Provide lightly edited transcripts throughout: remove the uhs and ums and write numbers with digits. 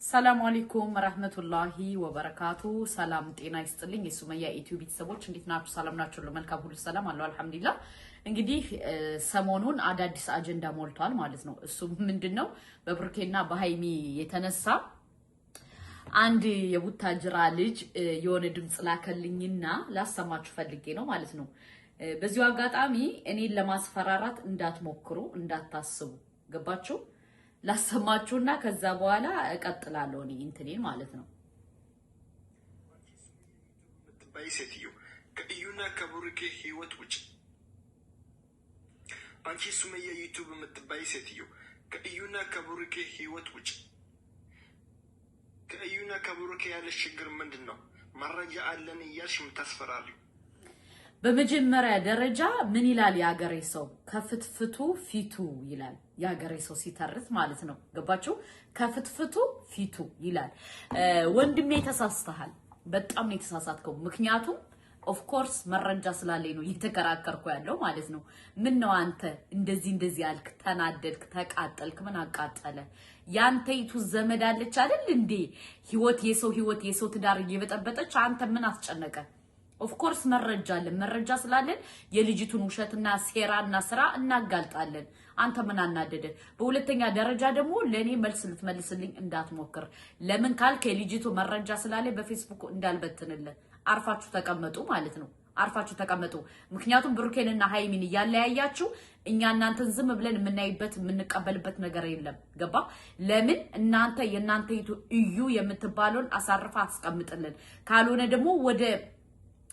ሰላም አለይኩም ወራህመቱላሂ ወበረካቱ። ሰላም ጤና ይስጥልኝ የሱመያ ዩቲዩብ ቤተሰቦች እንዴት ናችሁ? ሰላም ናችሁ? ለመልካም ሁሉ ሰላም አለው አልহামዱሊላህ። እንግዲህ ሰሞኑን አዳዲስ አጀንዳ ሞልቷል ማለት ነው። እሱ ምንድነው? በብሩኬና በሃይሚ የተነሳ አንድ የቡታጅራ ልጅ የሆነ ድምጽ ላከልኝና ላሰማችሁ ፈልጌ ነው ማለት ነው። በዚሁ አጋጣሚ እኔን ለማስፈራራት እንዳትሞክሩ እንዳታስቡ። ገባችሁ? ላሰማችሁና ከዛ በኋላ እቀጥላለሁ እኔ እንትኔን ማለት ነው። ምትባይ ሴትዮ ከእዩና ከብሩኬ ህይወት ውጭ አንቺ ሱመያ ዩቲዩብ ምትባይ ሴትዮ ከእዩና ከብሩኬ ህይወት ውጭ ከእዩና ከብሩኬ ያለሽ ችግር ምንድነው? መረጃ አለን እያልሽ የምታስፈራሪው? በመጀመሪያ ደረጃ ምን ይላል ያገሬ ሰው? ከፍትፍቱ ፊቱ ይላል ያገሬ ሰው ሲተርት ማለት ነው። ገባችሁ? ከፍትፍቱ ፊቱ ይላል። ወንድሜ ተሳስተሃል። በጣም ነው የተሳሳትከው። ምክንያቱም ኦፍ ኮርስ መረጃ ስላለኝ ነው እየተከራከርኩ ያለው ማለት ነው። ምን ነው አንተ እንደዚህ አልክ፣ ተናደድክ፣ ተቃጠልክ። ምን አቃጠለ? ያንተ ይቱ ዘመድ አለች አይደል እንዴ? የሰው ህይወት የሰው ትዳር እየበጠበጠች አንተ ምን አስጨነቀ? ኦፍ ኮርስ መረጃ አለን። መረጃ ስላለን የልጅቱን ውሸትና ሴራና ስራ እናጋልጣለን። አንተ ምን አናደደ? በሁለተኛ ደረጃ ደግሞ ለኔ መልስ ልትመልስልኝ እንዳትሞክር። ለምን ካልከ የልጅቱ መረጃ ስላለ በፌስቡክ እንዳልበትንልህ አርፋችሁ ተቀመጡ ማለት ነው። አርፋችሁ ተቀመጡ። ምክንያቱም ብሩኬንና ሃይሚን ያለያያችሁ እኛ እናንተን ዝም ብለን የምናይበት የምንቀበልበት ነገር የለም። ገባ? ለምን እናንተ የናንተ እዩ የምትባለውን አሳርፋ አስቀምጥልን። ካልሆነ ደግሞ ወደ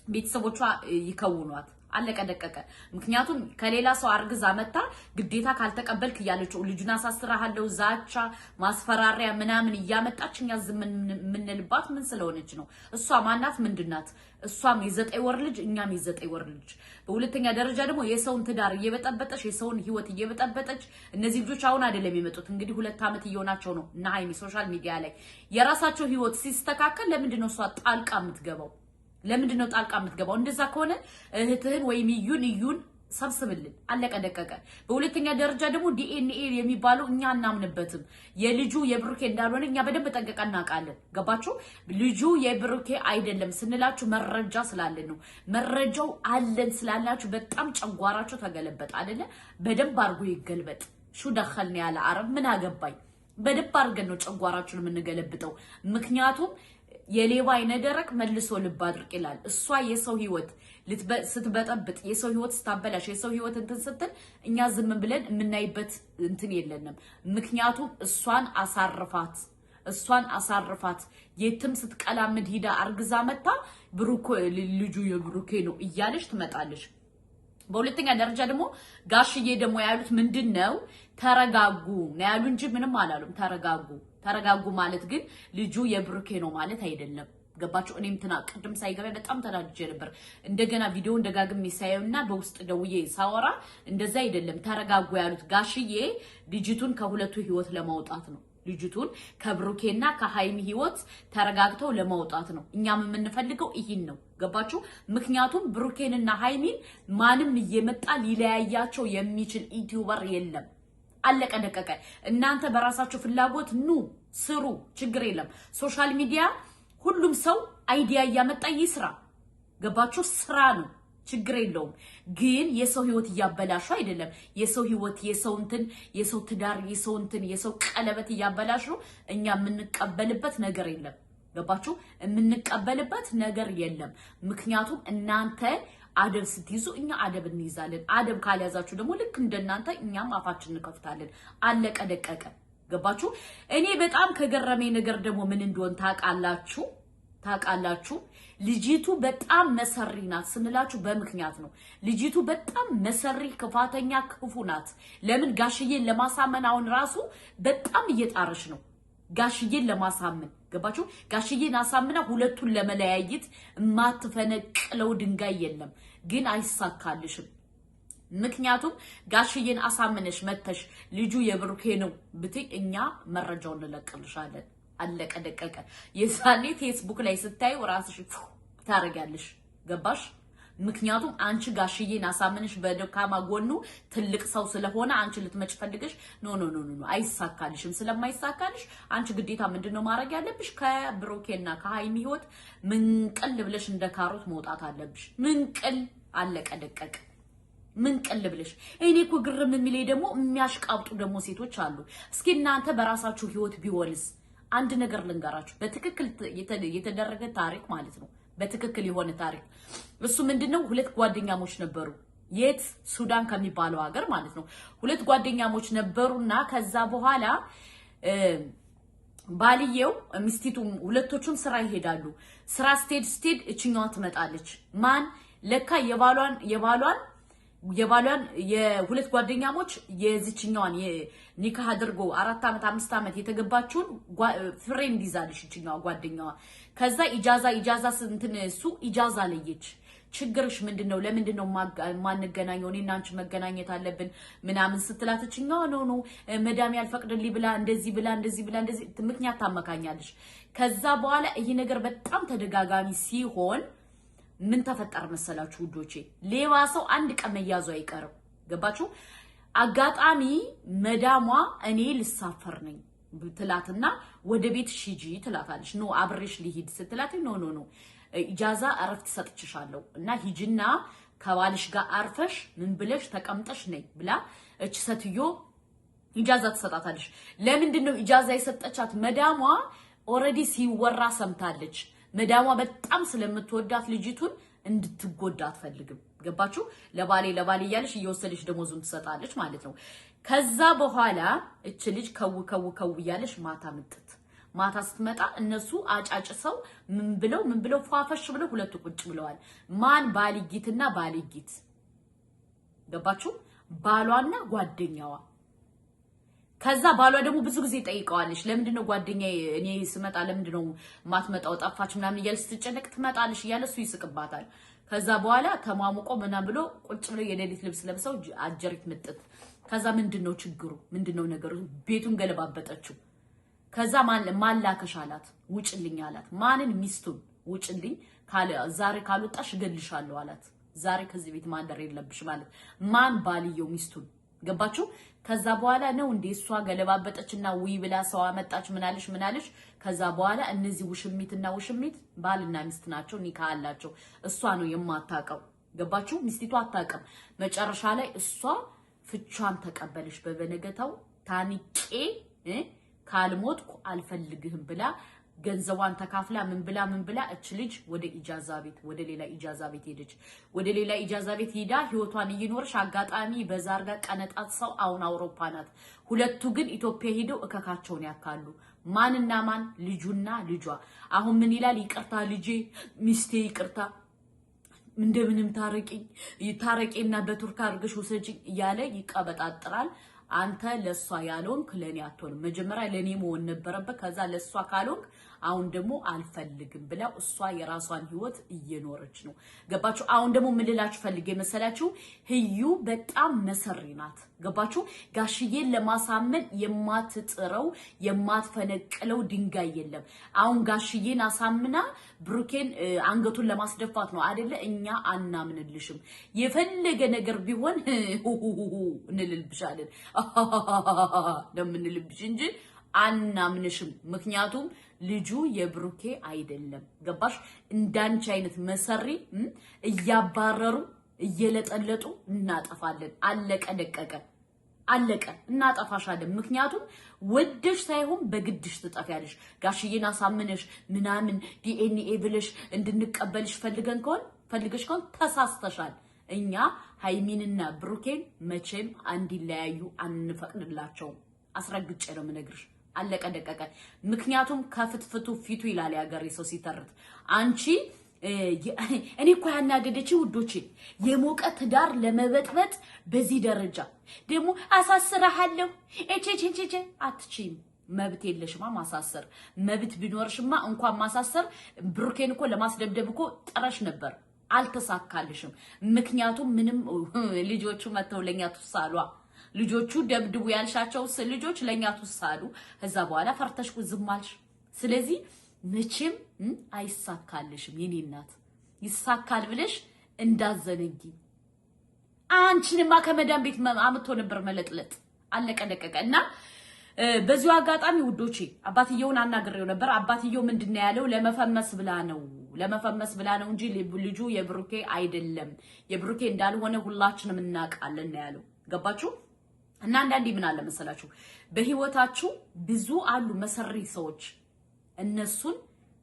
ቤተሰቦቿ ይከውኗት። አለቀ ደቀቀ። ምክንያቱም ከሌላ ሰው አርግዛ መጣ ግዴታ ካልተቀበልክ እያለችው ልጁን አሳስራሃለው ዛቻ ማስፈራሪያ ምናምን እያመጣችኛ ዝም ምንልባት ምን ስለሆነች ነው? እሷ ማናት? ምንድናት? እሷም የ9 ወር ልጅ እኛም የ9 ወር ልጅ። በሁለተኛ ደረጃ ደግሞ የሰውን ትዳር እየበጠበጠች የሰውን ህይወት እየበጠበጠች እነዚህ ልጆች አሁን አይደለም የመጡት እንግዲህ 2 አመት እየሆናቸው ነው። እና ሃይሚ ሶሻል ሚዲያ ላይ የራሳቸው ህይወት ሲስተካከል ለምንድን ነው እሷ ጣልቃ የምትገባው? ለምንድን ነው ጣልቃ የምትገባው? እንደዛ ከሆነ እህትህን ወይም እዩን ሰብስብልን። አለቀ ደቀቀ። በሁለተኛ ደረጃ ደግሞ ዲኤንኤ የሚባለው እኛ እናምንበትም። የልጁ የብሩኬ እንዳልሆነ እኛ በደንብ ጠንቀቀን እናውቃለን። ገባችሁ? ልጁ የብሩኬ አይደለም ስንላችሁ መረጃ ስላለን ነው። መረጃው አለን ስላላችሁ በጣም ጨጓራችሁ ተገለበጥ አይደለ? በደንብ አርጎ ይገልበጥ። ሹ ደኸልን ያለ አረብ ምን አገባኝ። በደንብ አርገን ነው ጨጓራችሁን የምንገለብጠው። ምክንያቱም የሌባ አይነ ደረቅ መልሶ ልብ አድርቅ ይላል። እሷ የሰው ህይወት ስትበጠብጥ የሰው ህይወት ስታበላሽ የሰው ህይወት እንትን ስትል እኛ ዝም ብለን የምናይበት እንትን የለንም። ምክንያቱም እሷን አሳርፋት የትም ስትቀላምድ ሂዳ አርግዛ መጣ ልጁ የብሩኬ ነው እያለች ትመጣለች። በሁለተኛ ደረጃ ደግሞ ጋሽዬ ደግሞ ያሉት ምንድነው? ተረጋጉ ነው ያሉ እንጂ ምንም አላሉም። ተረጋጉ ማለት ግን ልጁ የብሩኬ ነው ማለት አይደለም። ገባችሁ? እኔም ቅድም ሳይገባ በጣም ተናድጄ ነበር። እንደገና ቪዲዮውን ደጋግሜ ሳየውና በውስጥ ደውዬ ሳወራ እንደዛ አይደለም። ተረጋጉ ያሉት ጋሽዬ ልጅቱን ከሁለቱ ህይወት ለማውጣት ነው። ልጅቱን ከብሩኬና ከሃይሚ ህይወት ተረጋግተው ለማውጣት ነው። እኛም የምንፈልገው ይሄን ነው። ገባችሁ? ምክንያቱም ብሩኬንና ሃይሚን ማንም እየመጣ ሊለያያቸው የሚችል ዩቲዩበር የለም። አለቀ ደቀቀ። እናንተ በራሳችሁ ፍላጎት ኑ ስሩ፣ ችግር የለም። ሶሻል ሚዲያ ሁሉም ሰው አይዲያ እያመጣ ይስራ። ገባችሁ? ስራ ነው፣ ችግር የለውም። ግን የሰው ህይወት እያበላሹ አይደለም። የሰው ህይወት የሰው ትዳር የሰው ቀለበት እያበላሹ እኛ የምንቀበልበት ነገር የለም። ገባችሁ? የምንቀበልበት ነገር የለም። ምክንያቱም እናንተ አደብ ስትይዙ እኛ አደብ እንይዛለን። አደብ ካልያዛችሁ ደግሞ ልክ እንደናንተ እኛም አፋችን እንከፍታለን። አለቀ ደቀቀ። ገባችሁ? እኔ በጣም ከገረመኝ ነገር ደግሞ ምን እንደሆነ ታውቃላችሁ? ልጅቱ በጣም መሰሪ ናት ስንላችሁ በምክንያት ነው። ልጅቱ በጣም መሰሪ፣ ክፋተኛ፣ ክፉ ናት። ለምን? ጋሽዬን ለማሳመን አሁን ራሱ በጣም እየጣረች ነው። ጋሽዬን ለማሳመን ገባችሁ? ጋሽዬን አሳምና ሁለቱን ለመለያየት ማትፈነቅለው ድንጋይ የለም። ግን አይሳካልሽም። ምክንያቱም ጋሽዬን አሳምነሽ መተሽ ልጁ የብሩኬ ነው ብትይ እኛ መረጃውን እንለቅልሻለን። አለቀ ደቀቀ። የዛኔ ፌስቡክ ላይ ስታዩ ራስሽ ታረጋለሽ። ገባሽ? ምክንያቱም አንቺ ጋሽዬን አሳምንሽ በደካማ ጎኑ ትልቅ ሰው ስለሆነ አንቺ ልትመጭ ፈልገሽ ኖ አይሳካልሽም። ስለማይሳካልሽ አንቺ ግዴታ ምንድነው ማድረግ ያለብሽ? ከብሩኬና ከሃይሚ ህይወት ምንቅል ብለሽ እንደ ካሮት መውጣት አለብሽ። ምንቅል አለቀ ደቀቀ። ምንቅል ብለሽ እኔ እኮ ግርም የሚለኝ ደግሞ የሚያሽቃብጡ ደግሞ ሴቶች አሉ። እስኪ እናንተ በራሳችሁ ህይወት ቢሆንስ? አንድ ነገር ልንገራችሁ፣ በትክክል የተደረገ ታሪክ ማለት ነው። በትክክል የሆነ ታሪክ። እሱ ምንድነው? ሁለት ጓደኛሞች ነበሩ። የት? ሱዳን ከሚባለው ሀገር ማለት ነው። ሁለት ጓደኛሞች ነበሩና ከዛ በኋላ ባልየው ሚስቲቱ ሁለቶቹም ስራ ይሄዳሉ። ስራ ስትሄድ እችኛዋ ትመጣለች። ማን? ለካ የባሏን የሁለት ጓደኛሞች የዚችኛዋን ኒካህ አድርጎ 4 አመት 5 አመት የተገባችውን ፍሬንድ ይዛለች እችኛዋ ጓደኛዋ። ከዛ ኢጃዛ እንትን እሱ ኢጃዛ ለየች። ችግርሽ ምንድነው? ለምንድነው ማንገናኘው? እኔና አንቺ መገናኘት አለብን ምናምን ስትላት እችኛዋ ኖ መዳም ያልፈቅድልኝ ብላ እንደዚህ ምክንያት ታመካኛለሽ። ከዛ በኋላ ይሄ ነገር በጣም ተደጋጋሚ ሲሆን ምን ተፈጠረ መሰላችሁ ውዶቼ? ሌባ ሰው አንድ ቀን መያዙ አይቀርም። ገባችሁ? አጋጣሚ መዳሟ እኔ ልሳፈር ነኝ ትላትና ወደ ቤት ሂጂ ትላታለች። ኖ አብሬሽ ሊሂድ ስትላት ኖ ኢጃዛ አረፍት ሰጥችሻለሁ እና ሂጂና ከባልሽ ጋር አርፈሽ ምን ብለሽ ተቀምጠሽ ነይ ብላ እቺ ሰትዮ ኢጃዛ ትሰጣታለች። ለምንድነው ኢጃዛ የሰጠቻት? መዳሟ ኦሬዲ ሲወራ ሰምታለች። መዳሟ በጣም ስለምትወዳት ልጅቱን እንድትጎዳ አትፈልግም። ገባችሁ? ለባሌ እያለሽ እየወሰደች ደሞዙን ትሰጣለች ማለት ነው። ከዛ በኋላ እቺ ልጅ ከው እያለሽ ማታ ስትመጣ እነሱ አጫጭሰው ምን ብለው ፏፈሽ ብለው ሁለቱ ቁጭ ብለዋል። ማን? ባልጊትና ባልጊት። ገባችሁ? ባሏና ጓደኛዋ። ከዛ ባሏ ደግሞ ብዙ ጊዜ ጠይቀዋለች። ለምንድነው ጓደኛዬ እኔ ስመጣ ለምንድነው ማትመጣው ጠፋች ምናምን እያለች ስትጨነቅ ትመጣለች እያለ እሱ ይስቅባታል። ከዛ በኋላ ተሟሙቆ ምናምን ብሎ ቁጭ ብለው የሌሊት ልብስ ለብሰው አጀሪት ምጥት። ከዛ ምንድነው ችግሩ? ምንድነው ነገሩ? ቤቱን ገለባበጠችው። ከዛ ማላከሽ አላት። ውጭልኝ አላት። ማንን? ሚስቱን። ውጭልኝ ዛሬ ካልወጣሽ እገልሻለሁ አላት። ዛሬ ከዚህ ቤት ማንደር የለብሽ ማለት ማን? ባልየው ሚስቱን። ገባችሁ? ከዛ በኋላ ነው እንዴ እሷ ገለባበጠችና ውይ ብላ ሰው አመጣች ምናልሽ። ከዛ በኋላ እነዚህ ውሽሚትና ውሽሚት ባልና ሚስት ናቸው፣ ኒካ አላቸው። እሷ ነው የማታውቀው። ገባችሁ? ሚስቲቱ አታውቅም። መጨረሻ ላይ እሷ ፍቿን ተቀበለች። በበነገታው ታንቄ ካልሞትኩ አልፈልግህም ብላ ገንዘቧን ተካፍላ ምን ብላ እች ልጅ ወደ ሌላ ኢጃዛ ቤት ሄደች። ወደ ሌላ ኢጃዛ ቤት ሄዳ ህይወቷን እየኖረች አጋጣሚ በዛርጋ ቀነጣት ሰው አሁን አውሮፓ ናት። ሁለቱ ግን ኢትዮጵያ ሄደው እከካቸውን ያካሉ። ማንና ማን? ልጁና ልጇ። አሁን ምን ይላል? ይቅርታ ልጄ፣ ሚስቴ ይቅርታ፣ እንደምንም ታረቂና በቱርክ አድርገሽ ወሰጂኝ እያለ ይቀበጣጥራል። አንተ ለሷ ያልሆንክ ለኔ አትሆንም። መጀመሪያ ለኔ መሆን ነበረበት። ከዛ ለሷ ካልሆንክ አሁን ደግሞ አልፈልግም ብላ እሷ የራሷን ህይወት እየኖረች ነው። ገባችሁ? አሁን ደግሞ ምን ልላችሁ ፈልጌ መሰላችሁ? ህዩ በጣም መሰሪ ናት። ገባችሁ? ጋሽዬን ለማሳመን የማትጥረው የማትፈነቅለው ድንጋይ የለም። አሁን ጋሽዬን አሳምና ብሩኬን አንገቱን ለማስደፋት ነው አይደለ? እኛ አናምንልሽም። የፈለገ ነገር ቢሆን እንልልብሻለን ለምንልብሽ እንጂ አናምንሽም። ምክንያቱም ልጁ የብሩኬ አይደለም። ገባሽ? እንዳንቺ አይነት መሰሪ እያባረሩ እየለጠለጡ እናጠፋለን። አለቀ ደቀቀ። አለቀ። እናጠፋሻለን። ምክንያቱም ወደሽ ሳይሆን በግድሽ ትጠፊያለሽ። ጋሽዬን አሳምነሽ ምናምን ዲኤንኤ ብለሽ እንድንቀበልሽ ፈልገሽ ከሆነ ተሳስተሻል። እኛ ሃይሚንና ብሩኬን መቼም እንዲለያዩ አንፈቅድላቸውም። አስረግጬ ነው የምነግርሽ። አለቀ ደቀቀ። ምክንያቱም ከፍትፍቱ ፊቱ ይላል ያገሬ ሰው ሲተርት። አንቺ እኔ እኮ ያናደደች ውዶቼ የሞቀ ትዳር ለመበጥበጥ በዚህ ደረጃ ደግሞ አሳስረሃለሁ እቺ አትቺም። መብት የለሽማ ማሳሰር። መብት ቢኖርሽማ እንኳን ማሳሰር ብሩኬን እኮ ለማስደብደብ እኮ ጥረሽ ነበር። አልተሳካልሽም። ምክንያቱም ምንም ልጆቹ መተው ለኛ ተሳሏ። ልጆቹ ደብድቡ ያልሻቸው ልጆች ለኛ ተሳሉ። ከዛ በኋላ ፈርተሽ ዝም አልሽ። ስለዚህ መቼም አይሳካልሽም የኔ እናት። ይሳካል ብለሽ እንዳዘነጊ አንቺንማ ከመዳን ቤት አምጥቶ ነበር መለጥለጥ አለቀ ደቀቀ እና በዚሁ አጋጣሚ ውዶቼ አባትየውን አናግሬው ነበር አባትየው ምንድነው ያለው ለመፈመስ ብላ ነው እንጂ ልጁ የብሩኬ አይደለም የብሩኬ እንዳልሆነ ሁላችንም እናውቃለን ያለው ገባችሁ እና አንዳንዴ ምን አለ መሰላችሁ በህይወታችሁ ብዙ አሉ መሰሪ ሰዎች እነሱን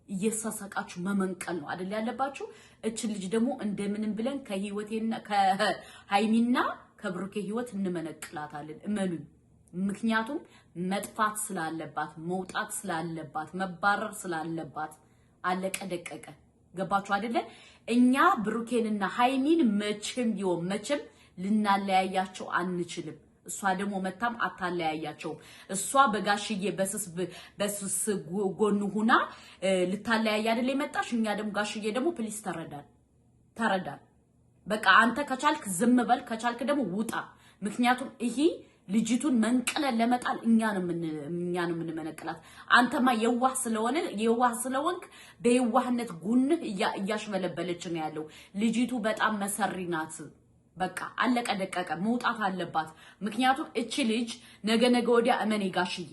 እየሳሳቃችሁ መመንቀል ነው አይደል ያለባችሁ እቺ ልጅ ደግሞ እንደምንም ብለን ከህይወቴና ከሃይሚና ከብሩኬ ህይወት እንመነቅላታለን እመኑኝ ምክንያቱም መጥፋት ስላለባት መውጣት ስላለባት መባረር ስላለባት አለቀ ደቀቀ ገባችሁ አይደለ እኛ ብሩኬንና ሃይሚን መቼም ልናለያያቸው አንችልም እሷ ደግሞ መታም አታለያያቸው እሷ በጋሽዬ በስስ ጎኑ ሁና ልታለያያ አይደል የመጣሽ እኛ ደግሞ ጋሽዬ ደግሞ ፕሊስ ተረዳን በቃ አንተ ከቻልክ ዝም በል ከቻልክ ደግሞ ውጣ ምክንያቱም ይሄ ልጅቱን መንቀለ ለመጣል እኛን ምንመነቅላት አንተማ የዋህ ስለሆንክ በየዋህነት ጉንህ እያሽመለበለች ነው ያለው ልጅቱ በጣም መሰሪ ናት በቃ አለቀ ደቀቀ መውጣት አለባት ምክንያቱም እቺ ልጅ ነገ ወዲያ እመኔ ጋሽዬ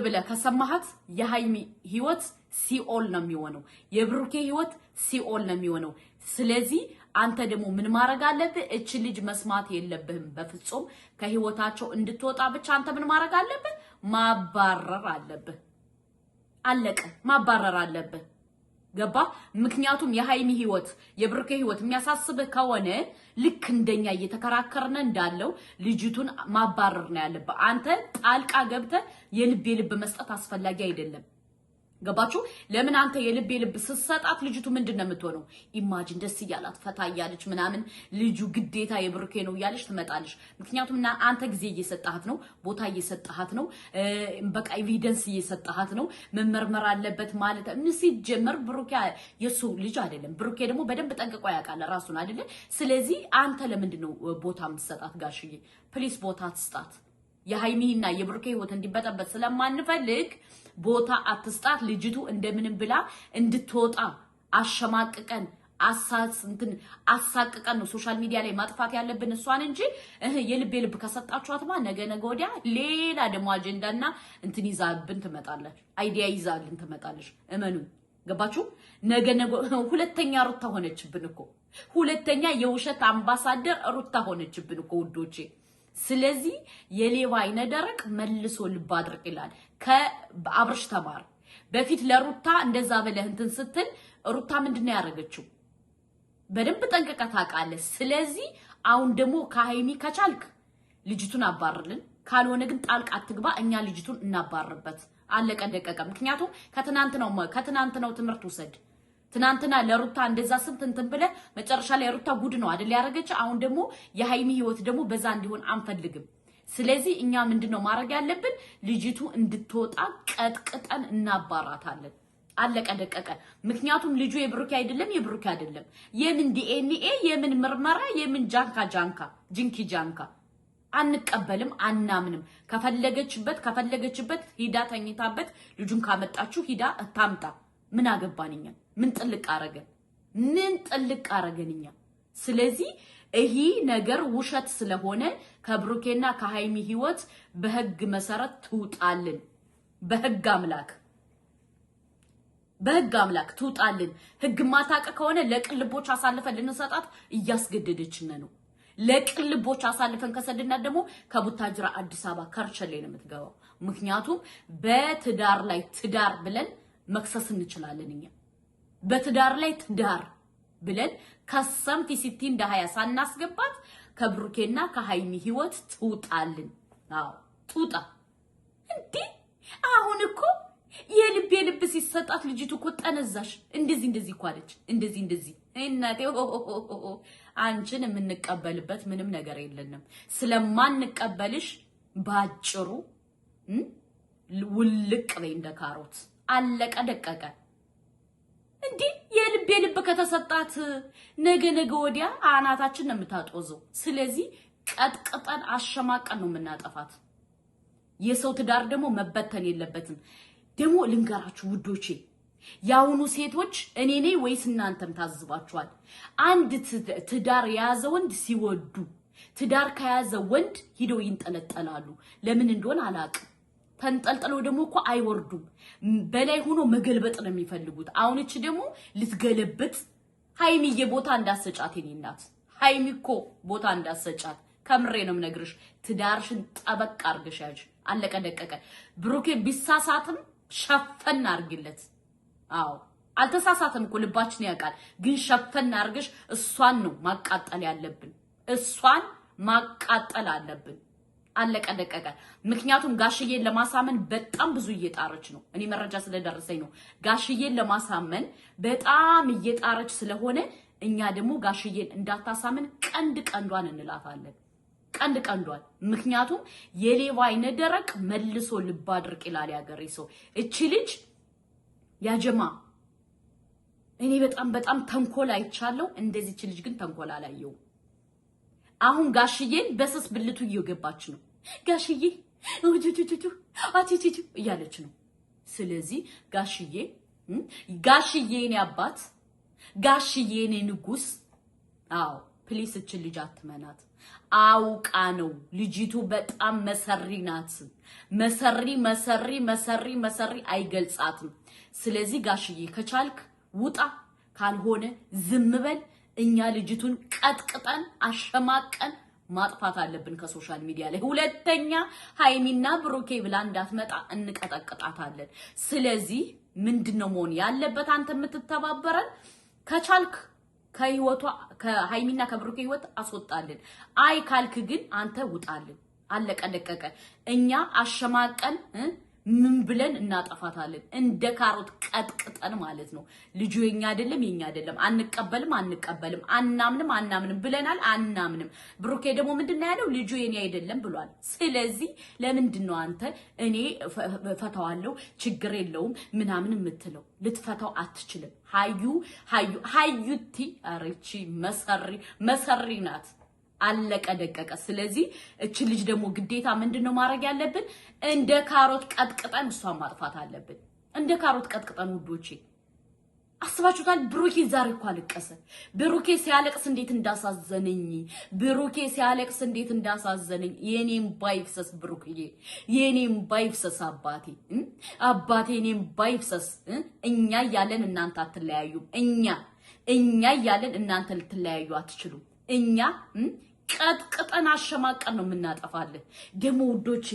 ብለ ከሰማሃት የሃይሚ ህይወት ሲኦል ነው የሚሆነው የብሩኬ ህይወት ሲኦል ነው የሚሆነው ስለዚህ አንተ ደግሞ ምን ማድረግ አለብህ እቺ ልጅ መስማት የለብህም በፍጹም ከህይወታቸው እንድትወጣ ብቻ አንተ ምን ማድረግ አለብህ ማባረር አለብህ አለቀ ማባረር አለብህ ገባ ምክንያቱም የሃይሚ ህይወት የብሩኬ ህይወት የሚያሳስብህ ከሆነ ልክ እንደኛ እየተከራከርነ እንዳለው ልጅቱን ማባረር ነው ያለብህ አንተ ጣልቃ ገብተህ የልብ መስጠት አስፈላጊ አይደለም ገባችሁ ለምን አንተ የልብ ስትሰጣት ልጅቱ ምንድነው የምትሆነው ኢማጂን ደስ ይያላት ፈታ ያለች ምናምን ልጁ ግዴታ የብሩኬ ነው ያለች ትመጣለች ምክንያቱም አንተ ጊዜ እየሰጣሃት ነው ቦታ እየሰጣሃት ነው በቃ ኤቪደንስ እየሰጣሃት ነው መመርመር አለበት ማለት ሲጀመር ብሩኬ የሱ ልጅ አይደለም ብሩኬ ደግሞ በደንብ ጠንቅቆ ያውቃል ራሱን አይደለ ስለዚህ አንተ ለምንድነው ቦታ የምትሰጣት ጋሽዬ ፕሊስ ቦታ ትስጣት የሃይሚና የብሩኬ ህይወት እንዲበጠበጥ ስለማንፈልግ ቦታ አትስጣት ልጅቱ እንደምንም ብላ እንድትወጣ አሸማቅቀን አሳቅቀን ነው ሶሻል ሚዲያ ላይ ማጥፋት ያለብን እሷን እንጂ የልብ ከሰጣችኋትማ ነገ ወዲያ ሌላ ደግሞ አጀንዳና ይዛብን ትመጣለች አይዲያ ይዛልን ትመጣለች እመኑ ገባችሁ ነገ ሁለተኛ ሩታ ሆነችብን እኮ ሁለተኛ የውሸት አምባሳደር ሩታ ሆነችብን እኮ ውዶቼ ስለዚህ የሌባ አይነ ደረቅ መልሶ ልብ አድርቅ ይላል ከአብርሽ ተማር በፊት ለሩታ እንደዛ በለህ ስትል ሩታ ምንድነው ያደረገችው በደንብ ጠንቀቃ ታውቃለህ ስለዚህ አሁን ደግሞ ከሃይሚ ከቻልክ ልጅቱን አባርልን ካልሆነ ግን ጣልቃ አትግባ እኛ ልጅቱን እናባርበት አለቀ ደቀቀ ምክንያቱም ከትናንትናው ትምህርት ወሰድ ትናንትና ለሩታ እንደዛ እንትን ብለ መጨረሻ ላይ ሩታ ጉድ ነው አይደል ያረገች አሁን ደግሞ የሃይሚ ህይወት ደግሞ በዛ እንዲሆን አንፈልግም ስለዚህ እኛ ምንድነው ማድረግ ያለብን ልጅቱ እንድትወጣ ቀጥቅጠን እናባራታለን አለቀ ደቀቀ ምክንያቱም ልጁ የብሩኬ አይደለም የምን ዲኤንኤ የምን ምርመራ የምን ጃንካ አንቀበልም አናምንም ከፈለገችበት ሂዳ ተኝታበት ልጁን ካመጣችሁ ሂዳ ታምጣ ምን አገባንኛ ምን ጥልቅ አረገንኛ ስለዚህ ይሄ ነገር ውሸት ስለሆነ ከብሩኬና ከሃይሚ ህይወት በህግ መሰረት ትውጣልን በህግ አምላክ ትውጣልን ህግ ማታቀ ከሆነ ለቅልቦች አሳልፈን ልንሰጣት እያስገደደችን ነው ለቅልቦች አሳልፈን ከሰድናት ደግሞ ከቡታጅራ አዲስ አበባ ከርቸሌ ነው የምትገባው ምክንያቱም በትዳር ላይ ትዳር ብለን መክሰስ እንችላለን እኛ በትዳር ላይ ትዳር ብለን ከሰም ፊሲቲ እንደ 20 ሳናስገባት ከብሩኬና ከሃይሚ ህይወት ትውጣልን ትውጣ እንዴ አሁን እኮ የልብ ሲሰጣት ልጅቱ እኮ ጠነዛሽ እንደዚህ እኮ አለች እንደዚህ እናቴ አንቺን የምንቀበልበት ምንም ነገር የለንም ስለማንቀበልሽ ባጭሩ ውልቅ በይ እንደ ካሮት አለቀ ደቀቀ እንዴ የልብ ከተሰጣት ነገ ወዲያ አናታችን ነው የምታጦዘው ስለዚህ ቀጥቅጠን አሸማቀን ነው የምናጠፋት የሰው ትዳር ደግሞ መበተን የለበትም ደግሞ ልንገራችሁ ውዶቼ ያውኑ ሴቶች እኔ ነኝ ወይስ እናንተም ታዝባችኋል? አንድ ትዳር የያዘ ወንድ ሲወዱ ትዳር ከያዘ ወንድ ሂደው ይንጠለጠላሉ። ለምን እንደሆነ አላውቅም። ተንጠልጥለው ደግሞ እኮ አይወርዱም። በላይ ሆኖ መገልበጥ ነው የሚፈልጉት። አሁን እቺ ደግሞ ልትገለብጥ ሃይሚዬ ቦታ እንዳሰጫት የኔ እናት ሃይሚ እኮ ቦታ እንዳሰጫት ከምሬ ነው የምነግርሽ። ትዳርሽን ጠበቅ አርገሽ ያዥ። አለቀ ደቀቀ። ብሩኬ ቢሳሳትም ሸፈን አርግለት። አዎ አልተሳሳተም እኮ ልባችን ያውቃል። ግን ሸፈን አርገሽ እሷን ነው ማቃጠል ያለብን። እሷን ማቃጠል አለብን። አለቀ ደቀቀ። ምክንያቱም ጋሽዬን ለማሳመን በጣም ብዙ እየጣረች ነው። እኔ መረጃ ስለደረሰኝ ነው። ጋሽዬን ለማሳመን በጣም እየጣረች ስለሆነ እኛ ደግሞ ጋሽዬን እንዳታሳመን ቀንዷን እንላታለን። ቀንዷን። ምክንያቱም የሌባ አይነ ደረቅ መልሶ ልብ አድርቅ ይላል ያገሬ ሰው። እቺ ልጅ ያጀማ እኔ በጣም ተንኮል አይቻለሁ። እንደዚህ እቺ ልጅ ግን ተንኮል አላየው። አሁን ጋሽዬን በስስ ብልቱ እየገባች ነው። ጋሽዬ አቲቲቱ እያለች ነው። ስለዚህ ጋሽዬ የኔ አባት፣ ጋሽዬ የኔ ንጉስ፣ አዎ ፕሊስ እችን ልጅ አትመናት። አውቃ ነው ልጅቱ በጣም መሰሪ ናት። መሰሪ አይገልጻትም። ስለዚህ ጋሽዬ ከቻልክ ውጣ፣ ካልሆነ ዝም በል። እኛ ልጅቱን ቀጥቅጠን አሸማቀን ማጥፋት አለብን ከሶሻል ሚዲያ ላይ። ሁለተኛ ሃይሚና ብሩኬ ብላ እንዳትመጣ እንቀጠቅጣታለን። ስለዚህ ምንድነው መሆን ያለበት? አንተ የምትተባበረን ከቻልክ ከህይወቷ ከሃይሚና ከብሩኬ ህይወት አስወጣልን። አይ ካልክ ግን አንተ ውጣልን። አለቀ ደቀቀ። እኛ አሸማቀን ምን ብለን እናጠፋታለን? እንደ ካሮት ቀጥቅጠን ማለት ነው። ልጁ የኛ አይደለም፣ አንቀበልም፣ አናምንም ብለናል፣ አናምንም። ብሩኬ ደግሞ ምንድነው ያለው? ልጁ የኔ አይደለም ብሏል። ስለዚህ ለምንድን ነው አንተ እኔ ፈታዋለሁ ችግር የለውም ምናምን የምትለው? ልትፈታው አትችልም። ሃዩቲ አረቺ መሰሪ ናት። አለቀ ደቀቀ። ስለዚህ እቺ ልጅ ደግሞ ግዴታ ምንድነው ማድረግ ያለብን? እንደ ካሮት ቀጥቅጠን እሷን ማጥፋት አለብን። እንደ ካሮት ቀጥቅጠን ውዶቼ፣ አስባችሁታል? ብሩኬ ዛሬ እኮ አለቀሰ። ብሩኬ ሲያለቅስ እንዴት እንዳሳዘነኝ የኔም ባይፍሰስ ብሩክዬ፣ የኔም ባይፍሰስ አባቴ የኔም ባይፍሰስ። እኛ ያለን እናንተ አትለያዩም። እኛ ያለን እናንተ ልትለያዩ አትችሉም። እኛ ቀጥቅጠን አሸማቀን ነው የምናጠፋለን። ደግሞ ውዶቼ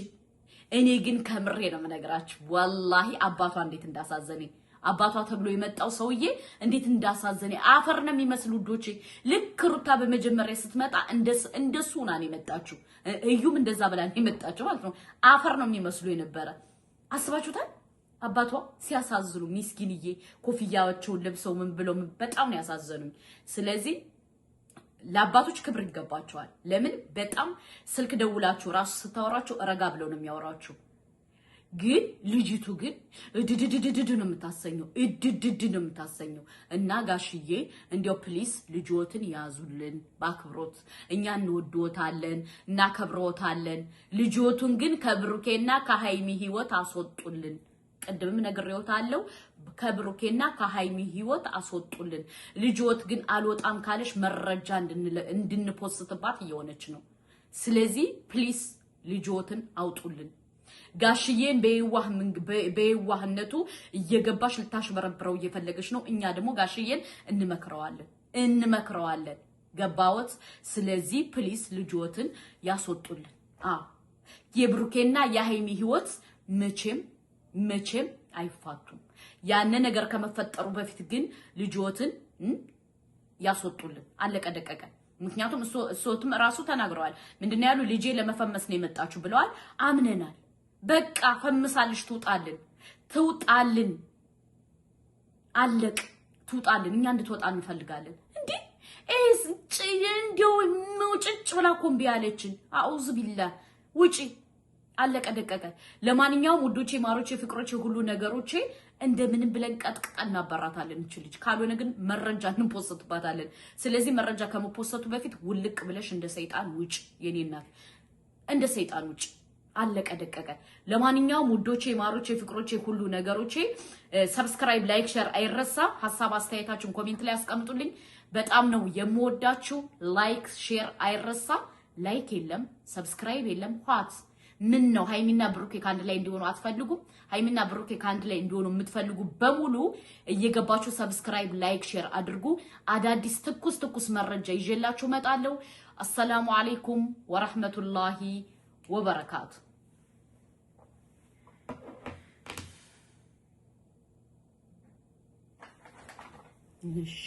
እኔ ግን ከምሬ ነው የምነግራችሁ፣ ወላሂ አባቷ እንዴት እንዳሳዘነኝ፣ አባቷ ተብሎ የመጣው ሰውዬ እንዴት እንዳሳዘነኝ አፈር ነው የሚመስል ውዶቼ። ልክ ሩታ በመጀመሪያ ስትመጣ እንደሱ ሆና ነው የመጣችው። እዩም እንደዛ ብላ ነው የመጣችው ማለት ነው። አፈር ነው የሚመስሉ የነበረ። አስባችሁታል? አባቷ ሲያሳዝኑ፣ ሚስኪንዬ ኮፍያቸውን ለብሰው ምን ብለው በጣም ነው ያሳዘኑኝ። ስለዚህ ለአባቶች ክብር ይገባቸዋል። ለምን በጣም ስልክ ደውላችሁ ራሱ ስታወራችሁ ረጋ ብለው ነው የሚያወራችሁ። ግን ልጅቱ ግን እድድድድድ ነው የምታሰኘው። እና ጋሽዬ እንዲያው ፕሊስ ልጆትን ያዙልን በአክብሮት። እኛ እንወድዎታለን፣ እናከብረዎታለን። ልጆቱን ግን ከብሩኬና ከሃይሚ ህይወት አስወጡልን። ቀደምም ነግሬዎታለሁ። ከብሩኬና ከሃይሚ ህይወት አስወጡልን። ልጆት ግን አልወጣም ካለሽ መረጃ እንድንፖስትባት እየሆነች ነው። ስለዚህ ፕሊስ ልጆትን አውጡልን። ጋሽዬን በየዋህነቱ እየገባሽ ልታሽበረብረው እየፈለገች ነው። እኛ ደግሞ ጋሽዬን እንመክረዋለን። ገባዎት? ስለዚህ ፕሊስ ልጆትን ያስወጡልን። የብሩኬና የሃይሚ ህይወት መቼም አይፋቱም። ያን ነገር ከመፈጠሩ በፊት ግን ልጆትን ያስወጡልን። አለቀ ደቀቀ። ምክንያቱም እሶትም ራሱ ተናግረዋል። ምንድነው ያሉ? ልጄ ለመፈመስ ነው የመጣችሁ ብለዋል። አምነናል። በቃ ፈምሳልሽ፣ ትውጣልን። አለቅ ትውጣልን። እኛ እንድትወጣ እንፈልጋለን። እንዲው ሙጭጭ ብላ ኮምቢ ያለችን አውዝ ቢላ ውጪ። አለቀ ደቀቀ። ለማንኛውም ውዶቼ፣ ማሮቼ፣ ፍቅሮቼ፣ ሁሉ ነገሮቼ እንደምንም ብለን ቀጥቅጠን እናበራታለን። ልጅ ካልሆነ ግን መረጃ እንፖስትባታለን። ስለዚህ መረጃ ከመፖስቱ በፊት ውልቅ ብለሽ እንደ ሰይጣን ውጭ፣ የኔ እናት እንደ ሰይጣን ውጭ። አለቀ ደቀቀ። ለማንኛውም ውዶቼ ማሮቼ ፍቅሮቼ ሁሉ ነገሮቼ ሰብስክራይብ ላይክ ሼር አይረሳ። ሐሳብ አስተያየታችሁን ኮሜንት ላይ አስቀምጡልኝ። በጣም ነው የምወዳችሁ። ላይክ ሼር አይረሳ። ላይክ የለም ሰብስክራይብ የለም ዋት ምን ነው ሃይሚና ብሩኬ ካንድ ላይ እንዲሆኑ አትፈልጉም? ሃይሚና ብሩኬ ካንድ ላይ እንዲሆኑ የምትፈልጉ በሙሉ እየገባችሁ ሰብስክራይብ ላይክ ሼር አድርጉ። አዳዲስ ትኩስ መረጃ ይዤላችሁ እመጣለሁ። አሰላሙ አለይኩም ወራህመቱላሂ ወበረካቱ። እሺ